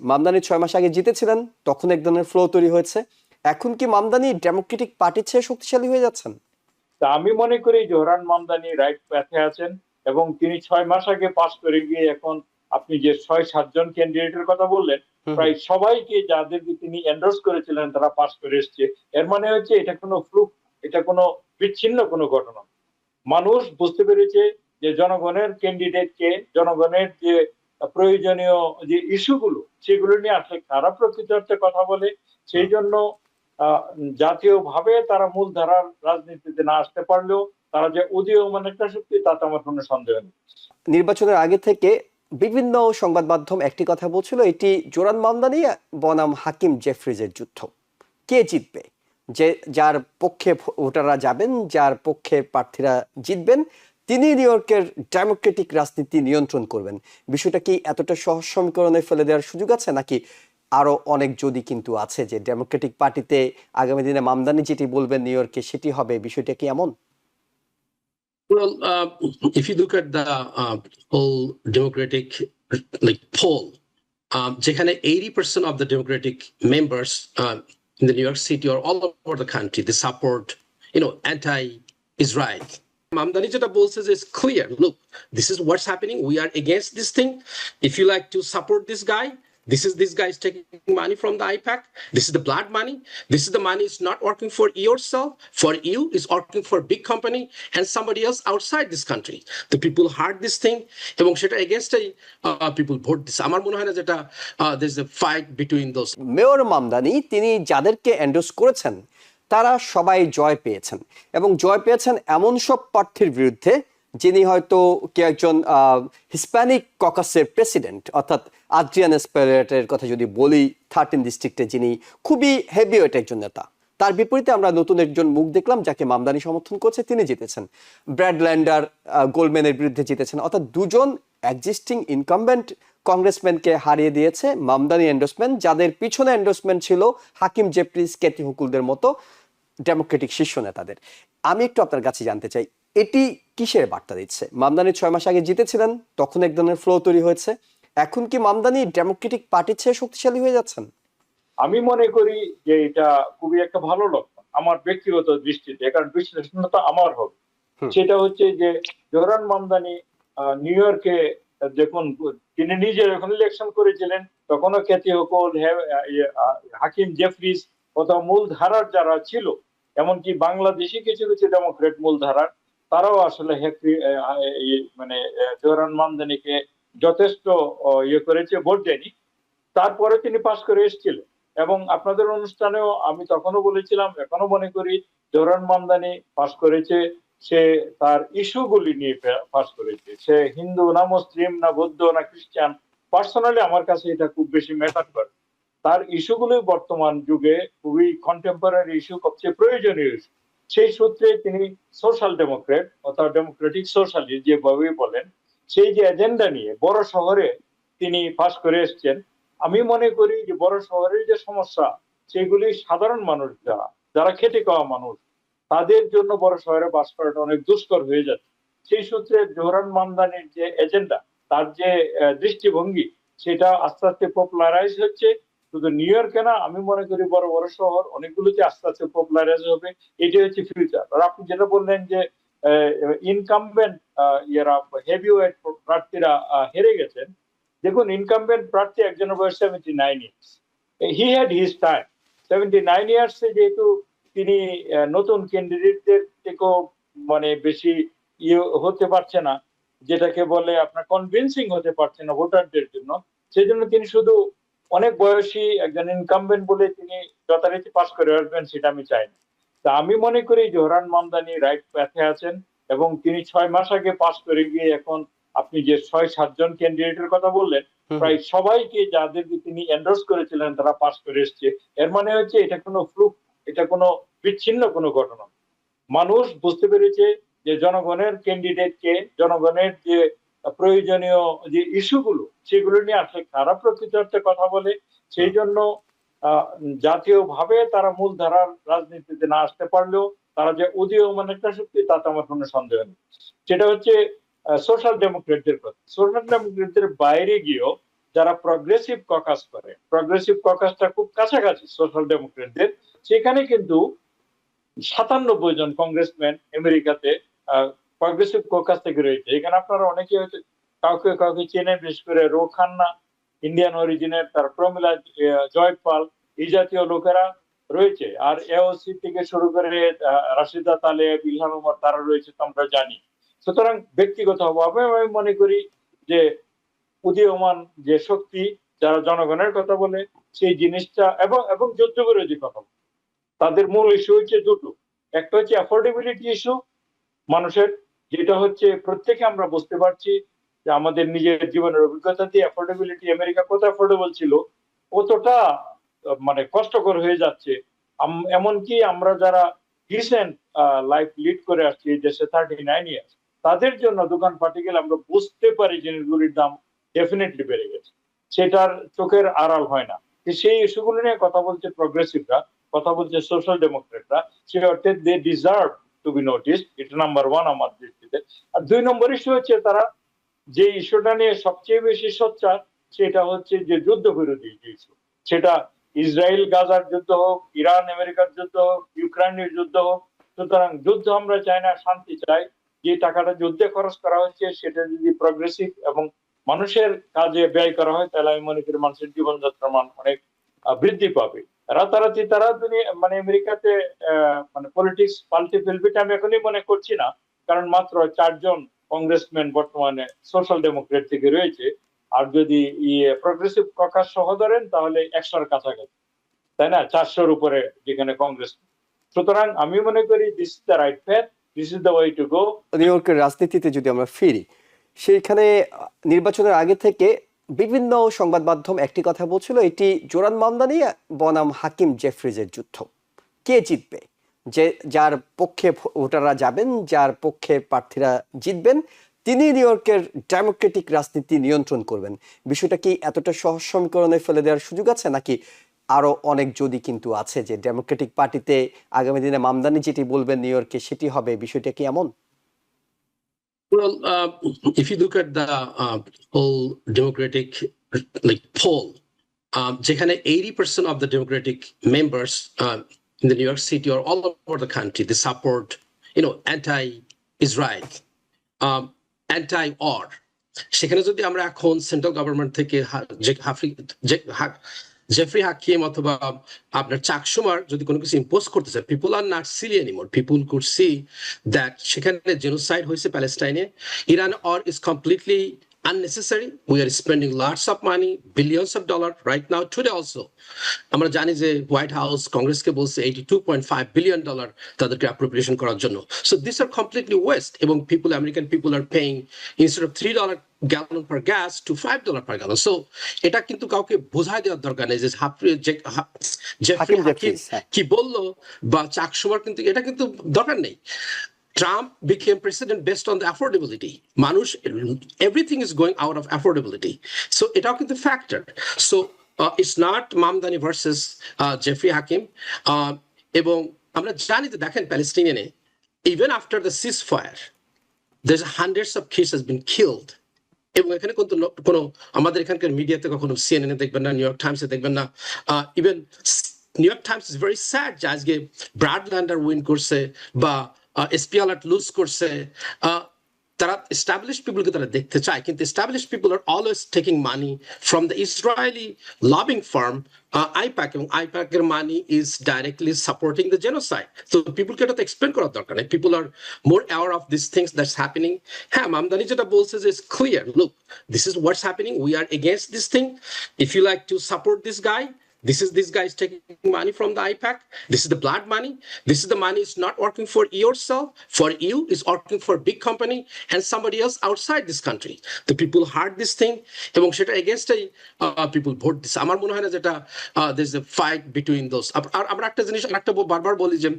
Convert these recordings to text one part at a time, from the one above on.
মামদানি 6 মাস আগে জিতেছিলেন, তখন এক ধরনের ফ্লো তৈরি হয়েছে। এখন কি মামদানি ডেমোক্রেটিক পার্টির চেয়ে শক্তিশালী হয়ে যাচ্ছেন? তা আমি মনে করি জোহরান মামদানি রাইট প্যাথে আছেন, এবং তিনি 6 মাস আগে পাস করে গিয়ে এখন আপনি যে 6-7 জন ক্যান্ডিডেটের কথা বললেন, হুম হুম। প্রায় সবাইকে যাদেরকে তিনি এন্ডোর্স করেছিলেন তারা পাস করে এসছে। এর মানে হচ্ছে এটা কোনো ফ্লুক, এটা কোনো বিচ্ছিন্ন কোনো ঘটনা। মানুষ বুঝতে পেরেছে যে জনগণের ক্যান্ডিডেটকে, জনগণের যে প্রয়োজনীয় যে ইস্যুগুলো সেগুলো নিয়ে আসলে খারাপ প্রকৃতির অর্থে কথা বলে। সেই জন্য জাতীয়ভাবে তারা মূলধারার রাজনীতিতে না আসতে পারলেও তারা যে উদীয়মান একটা শক্তি তাতে আমার কোনো সন্দেহ নেই। নির্বাচনের আগে থেকে বিভিন্ন সংবাদ মাধ্যম একটি কথা বলছিল, এটি জোরান মামদানি বনাম হাকিম জেফ্রিজের যুদ্ধ। কে জিতবে? যে যার পক্ষে ভোটাররা যাবেন, যার পক্ষে প্রার্থীরা জিতবেন, তিনি নিউ ইয়র্কের ডেমোক্রেটিক রাজনীতি নিয়ন্ত্রণ করবেন। বিষয়টা কি এতটা সহজ সমীকরণে ফেলে দেওয়ার সুযোগ আছে, নাকি আরো অনেক যদি কিন্তু আছে যে ডেমোক্রেটিক পার্টিতে আগামী দিনে মামদানি যেটি বলবেন নিউ ইয়র্কে সেটি হবে? বিষয়টা কি এমন? Well, if you look at the whole Democratic poll, যেখানে 80% of the Democratic members in the New York City or all over the country, they support, anti-Israel. Mamdani যেটা বলছে যে is clear. Look, this is what's happening. We are against this thing. If you like to support this guy, this guy is taking money from the IPAC. This is the blood money. This is the money is not working for yourself. For you, it's working for big company and somebody else outside this country. The people heard this thing এবং সেটা against people vote this. আমার মনে হয় না যেটা there's a fight between those. Mayor Mamdani তিনি যাদেরকে endorse করেছেন তারা সবাই জয় পেয়েছেন, এবং জয় পেয়েছেন এমন সব প্রার্থীর বিরুদ্ধে যিনি হয়তো কে একজন হিসপ্যানিক ককাসের প্রেসিডেন্ট, অর্থাৎ আদ্রিয়ান এসপেরেটের কথা যদি বলি, 13 ডিস্ট্রিক্টে যিনি খুবই হেভিওয়েট একজন নেতা। তার বিপরীতে আমরা নতুন একজন মুখ দেখলাম যাকে মামদানি সমর্থন করছে, তিনি জিতেছেন। ব্র্যাড ল্যান্ডার গোল্ডম্যানের বিরুদ্ধে জিতেছেন, অর্থাৎ দুজন এক্সিস্টিং ইনকামবেন্ট কংগ্রেসম্যানকে হারিয়ে দিয়েছে মামদানি এন্ডোর্সমেন্ট, যাদের পিছনে এন্ডোর্সমেন্ট ছিল হাকিম জেফ্রিজ, কেতি হুকুলদের মতো ডেমোক্রেটিক শীর্ষ নেতাদের। আমি একটু আপনার কাছে জানতে চাই, এটি কিসের বার্তা দিচ্ছে? মামদানি 6 মাস আগে জিতেছিলেন, তখন এক ধরনের ফ্লো তৈরি হয়েছে। এখন কি মামদানি ডেমোক্রেটিক পার্টির চেয়ে শক্তিশালী হয়ে যাচ্ছেন? আমি মনে করি যে এটা খুবই একটা ভালো লক্ষণ আমার ব্যক্তিগত দৃষ্টিতে, কারণ বিশ্লেষণটা আমার হবে। সেটা হচ্ছে যে জোহরান মামদানি নিউ ইয়র্কে যখন তিনি নিজে যখন ইলেকশন করেছিলেন তখনও খ্যাতি হুকুল, হাকিম জেফরিস অথবা মূল ধারার যারা ছিল, এমনকি বাংলাদেশি কিছু কিছু ডেমোক্রেট মূল ধারার, তারাও আসলে মানে জোহরান মামদানিকে যথেষ্ট ইয়ে করেছে, ভোট দেয়নি। তারপরে তিনি পাশ করে এসেছিলেন, এবং আপনাদের অনুষ্ঠানেও আমি তখনও বলেছিলাম, এখনো মনে করি জোহরান মামদানি পাশ করেছে, সে তার ইস্যুগুলি নিয়ে পাশ করেছে। সে হিন্দু না মুসলিম না বৌদ্ধ না খ্রিস্টান, পার্সোনালি আমার কাছে এটা খুব বেশি ম্যাটার করে। তার ইস্যুগুলি বর্তমান যুগে খুবই কন্টেম্পোরারি ইস্যু, সবচেয়ে প্রয়োজনীয় ইস্যু। সেই সূত্রে তিনি সোশ্যাল ডেমোক্রেট অথবা ডেমোক্রেটিক সোশ্যালিস্ট যেভাবে বলেন, সেই যে এজেন্ডা নিয়ে বড় শহরে তিনি পাশ করে এসছেন। আমি মনে করি যে বড় শহরের যে সমস্যা সেগুলি সাধারণ মানুষ যারা যারা খেটে খাওয়া মানুষ, তাদের জন্য বড় শহরে বাস করাটা অনেক দুষ্কর হয়ে যাচ্ছে। সেই সূত্রে জোহরান মামদানির যে এজেন্ডা, তার যে দৃষ্টিভঙ্গি, সেটা আস্তে আস্তে পপুলারাইজ হচ্ছে। শুধু নিউ ইয়র্কে না, আমি মনে করি বড় বড় শহর অনেকগুলোতে আস্তে আস্তে পপুলারাইজ হবে। এটাই হচ্ছে ফিউচার। আর আপনি যেটা বললেন যে ইনকামবেন্ট হেভিওয়েট প্রার্থীরা হেরে গেছেন, দেখুন ইনকামবেন্ট প্রার্থী একজনের বয়স 79 years, he had his time. 79 ইয়ার্সে যেহেতু তিনি নতুন ক্যান্ডিডেটদের থেকেও মানে বেশি ইয়ে হতে পারছে না, যেটাকে বলে আপনার কনভিন্সিং হতে পারছে না ভোটারদের জন্য, সেই জন্য তিনি শুধু অনেক বয়সী একজন ইনকামবেন্ট বলে তিনি যথারীতি পাস করে আসবেন সেটা আমি চাই না। তা আমি মনে করি জোহরান মামদানি রাইট প্যাথে আছেন, এবং তিনি 6 মাস আগে পাস করে গিয়ে এখন আপনি যে 6-7 জন ক্যান্ডিডেটের কথা বললেন, প্রায় সবাইকে যাদেরকে তিনি এন্ডোর্স করেছিলেন তারা পাস করে এসছে। এর মানে হচ্ছে এটা কোনো ফ্লুক, এটা কোনো বিচ্ছিন্ন কোনো ঘটনা। মানুষ বুঝতে পেরেছে যে জনগণের ক্যান্ডিডেটকে, জনগণের যে প্রয়োজনীয় যে ইস্যুগুলো সেগুলো নিয়ে আসলে খারাপ প্রকৃতির অর্থে কথা বলে। সেই জন্য জাতীয়ভাবে তারা মূলধারার রাজনীতিতে না আসতে পারলেও তারা যে উদীয়মান একটা শক্তি তাতে আমার কোনো সন্দেহ নেই। সেটা হচ্ছে সোশ্যাল ডেমোক্রেটদের কথা। সোশ্যাল ডেমোক্রেটদের বাইরে গিয়েও যারা প্রগ্রেসিভ ককাস করে, প্রগ্রেসিভ ককাসটা খুব কাছাকাছি সোশ্যাল ডেমোক্রেটদের, সেখানে কিন্তু 97 জন কংগ্রেসম্যান আমেরিকাতে প্রগ্রেসিভ ককাস থেকে রয়েছে। এখানে আপনারা অনেকে হয়তো কাউকে কাউকে চেনে, বিশেষ করে রো খান্না, ইন্ডিয়ান অরিজিনের, তার প্রমিলা জয়পাল, এই জাতীয় লোকেরা রয়েছে। আর এওসি থেকে শুরু করে রাশিদা তালেব, ইলহাম উমর, তারা রয়েছে, তো আমরা জানি। সুতরাং ব্যক্তিগতভাবে আমি মনে করি যে উদীয়মান যে শক্তি, যারা জনগণের কথা বলে সেই জিনিসটা, এবং যুদ্ধবিরোধী কথা বলে, তাদের মূল ইস্যু হচ্ছে দুটো। একটা হচ্ছে অ্যাফোর্ডেবিলিটি ইস্যু মানুষের, যেটা হচ্ছে প্রত্যেকে আমরা বুঝতে পারছি যে আমাদের নিজের জীবনের অভিজ্ঞতা দিয়ে অ্যাফোর্ডেবিলিটি আমেরিকা কত অ্যাফোর্ডেবল ছিল, কতটা মানে কষ্টকর হয়ে যাচ্ছে। এমনকি আমরা যারা রিসেন্ট লাইফ লিড করে আসছি এই দেশে 39 ইয়ার্স, তাদের জন্য দোকানপাটে গেলে আমরা বুঝতে পারি জিনিসগুলির দাম ডেফিনেটলি বেড়ে গেছে, সেটার চোখের আড়াল হয় না। সেই ইস্যুগুলো নিয়ে কথা বলছে প্রগ্রেসিভরা, কথা বলছে সোশ্যাল ডেমোক্রেটরা, সে অর্থে they deserve to be noticed. এটা নাম্বার ওয়ান আমার দৃষ্টিতে। আর 2 নম্বর ইস্যু হচ্ছে তারা যে ইস্যুটা নিয়ে সবচেয়ে বেশি সোচ্চার, সেটা হচ্ছে যে যুদ্ধ বিরোধী যে ইস্যু, সেটা ইসরায়েল গাজার যুদ্ধ হোক, ইরান আমেরিকার যুদ্ধ হোক, ইউক্রেনের যুদ্ধ হোক। সুতরাং যুদ্ধ আমরা চাই না, শান্তি চাই। যে টাকাটা যুদ্ধে খরচ করা হচ্ছে সেটা যদি প্রগ্রেসিভ এবং মানুষের কাজে ব্যয় করা হয়, তাহলে আমি মনে করি মানুষের জীবনযাত্রার মান অনেক বৃদ্ধি পাবে। রাতারাতি তারা মানে আমেরিকাতে মানে পলিটিক্স পাল্টে ফেলবে, আমি এখনই মনে করছি না, কারণ মাত্র 4 জন কংগ্রেসম্যান বর্তমানে সোশ্যাল ডেমোক্রেট থেকে রয়েছে। আর যদি প্রগ্রেসিভ ককাস সহ ধরেন তাহলে 100-র কাছাকাছি, তাই না, 400-র উপরে যেখানে কংগ্রেস। সুতরাং আমি মনে করি this is the right path, this is the way to go. New ইয়র্কের রাজনীতিতে যদি আমরা ফিরি, সেইখানে নির্বাচনের আগে থেকে বিভিন্ন সংবাদ মাধ্যম একটি কথা বলছিল, এটি জোরান মামদানি বনাম হাকিম জেফ্রিজের যুদ্ধ। কে জিতবে, যে যার পক্ষে ভোটাররা যাবেন, যার পক্ষে প্রার্থীরা জিতবেন, তিনি নিউ ইয়র্কের ডেমোক্রেটিক রাজনীতি নিয়ন্ত্রণ করবেন। বিষয়টা কি এতটা সহজ সমীকরণে ফেলে দেওয়ার সুযোগ আছে, নাকি আরো অনেক যদি কিন্তু আছে যে ডেমোক্রেটিক পার্টিতে আগামী দিনে মামদানি যেটি বলবেন নিউ ইয়র্কে সেটি হবে? বিষয়টা কি এমন? Well, if you look at the whole Democratic poll, যেখানে 80% of the Democratic members in the New York City or all over the country, they support, anti-Israel, anti-war. সেখানে যদি আমরা এখন সেন্ট্রাল গভর্নমেন্ট থেকে জেফরি হাকিম অথবা আপনার চাক শুমার যদি কোনো কিছু ইম্পোজ করতে চায়, people are not silly anymore, people could see that সেখানে জেনোসাইড হয়েছে প্যালেস্টাইনে, Iran or is completely unnecessary. We are spending lots of money, billions of dollars right now. Today also, আমরা জানি যে হোয়াইট হাউস কংগ্রেসকে বলছে $82.5 billion তাদেরকে appropriation করার জন্য। So these are completely waste. এবং American people are paying instead of $3 gallon per gas to $5 per gallon. So এটা কিন্তু কাউকে বোঝায় দেওয়ার দরকার নেই যে জেফরি হাকিম কি বললো বা চাক শুমার, কিন্তু এটা কিন্তু দরকার নেই। Trump became president based on the affordability. Manush, everything is going out of affordability. So it is the factor. So it's not Mamdani versus Jeffrey Hakim. এবং আমরা জানি যে দেখেন প্যালেস্টাইনে even after the ceasefire, there's hundreds of kids has been killed. এবং এখানে কোনো আমাদের এখানকার মিডিয়াতে কখনো CNN এ দেখবেন না, নিউ ইয়র্ক টাইমসে দেখবেন না। Even new York Times is very sad যে আজকে ব্রাড ল্যান্ডার উইন করছে বা SPL লুজ করছে। তারা established পিপলকে তারা দেখতে চায়, কিন্তু established people are always taking money from the Israeli lobbying firm IPAC, এবং IPAC এর money is directly supporting the genocide. So পিপলকে এটা তো এক্সপ্লেন করার দরকার নেই, people are more aware of these things that's happening. হ্যাঁ, মামদানি যেটা বলছে যে is clear, look, this is what's happening, we are against this thing. If you like to support this guy is taking money from the IPAC. This is the blood money. This is the money is not working for yourself, for you, is working for big company and somebody else outside this country. The people heard this thing এবং সেটা against people vote this. আমার মনে হয় না যেটা there's a fight between those. আর আমরা একটা জিনিস একটা বারবার বলি যে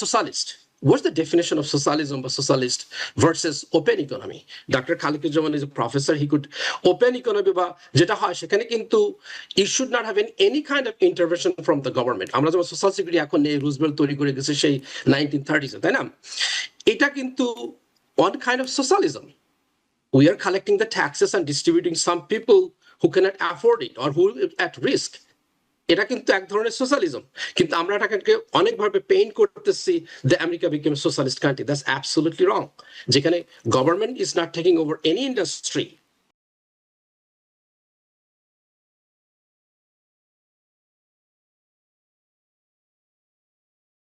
socialist. What's the definition of socialism or socialist versus open economy? Dr. Khaliquজ্জামান is a professor. He could open economy বা যেটা হয় সেখানে কিন্তু you should not have any kind of intervention from the government. আমরা যেমন সোশ্যাল সিকিউরিটি এখন নেই, Roosevelt তৈরি করে গেছে সেই 1930s, তাই না? এটা কিন্তু one kind of socialism. We are collecting the taxes and distributing some people who cannot afford it or who is at risk. এটা কিন্তু এক ধরনের সোশ্যালিজম, কিন্তু আমরা এটাকে অনেকভাবে পেইন্ট করতেছি the America became socialist country. That's absolutely wrong. যেখানে government is not taking over any industry,